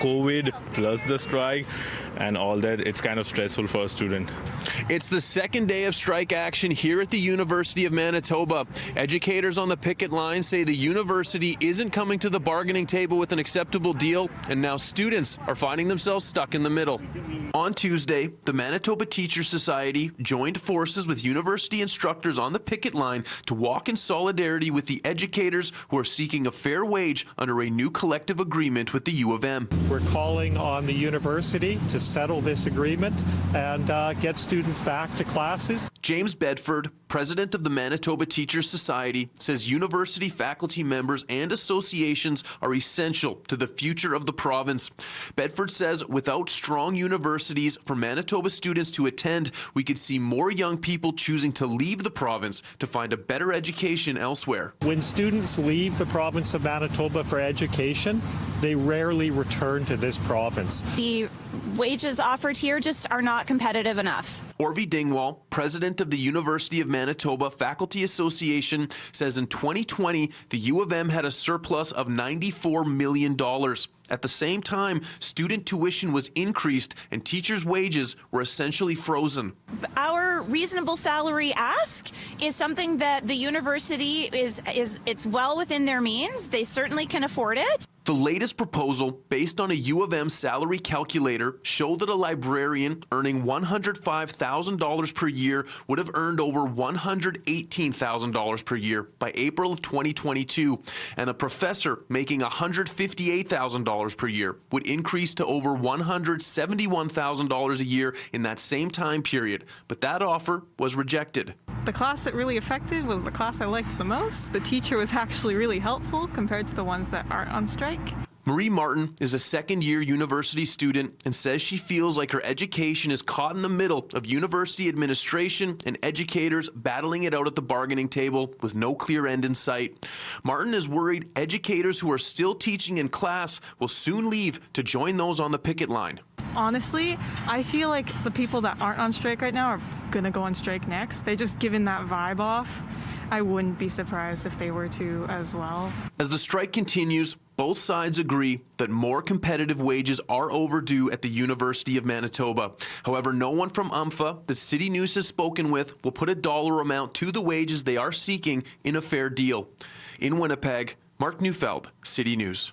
COVID plus the strike and all that, it's kind of stressful for a student. It's the second day of strike action here at the University of Manitoba. Educators on the picket line say the university isn't coming to the bargaining table with an acceptable deal, and now students are finding themselves stuck in the middle. On Tuesday, the Manitoba Teachers Society joined forces with university instructors on the picket line to walk in solidarity with the educators who are seeking a fair wage under a new collective agreement with the U of M. We're calling on the university to settle this agreement and get students back to classes. James Bedford, president of the Manitoba Teachers Society, says university faculty members and associations are essential to the future of the province. Bedford says without strong universities for Manitoba students to attend, we could see more young people choosing to leave the province to find a better education elsewhere. When students leave the province of Manitoba for education, they rarely return to this province. The wages offered here just are not competitive enough. Orvie Dingwall, president of the University of Manitoba Faculty Association, says in 2020, the U of M had a surplus of $94 million. At the same time, student tuition was increased and teachers' wages were essentially frozen. Our reasonable salary ask is something that the university it's well within their means. They certainly can afford it. The latest proposal, based on a U of M salary calculator, showed that a librarian earning $105,000 per year would have earned over $118,000 per year by April of 2022, and a professor making $158,000 per year would increase to over $171,000 a year in that same time period. But that offer was rejected. The class that really affected was the class I liked the most. The teacher was actually really helpful compared to the ones that aren't on strike. Marie Martin is a second-year university student and says she feels like her education is caught in the middle of university administration and educators battling it out at the bargaining table with no clear end in sight. Martin is worried educators who are still teaching in class will soon leave to join those on the picket line. Honestly, I feel like the people that aren't on strike right now are gonna go on strike next. They're just giving that vibe off. I wouldn't be surprised if they were to as well. As the strike continues, both sides agree that more competitive wages are overdue at the University of Manitoba. However, no one from UMFA that City News has spoken with will put a dollar amount to the wages they are seeking in a fair deal. In Winnipeg, Mark Neufeld, City News.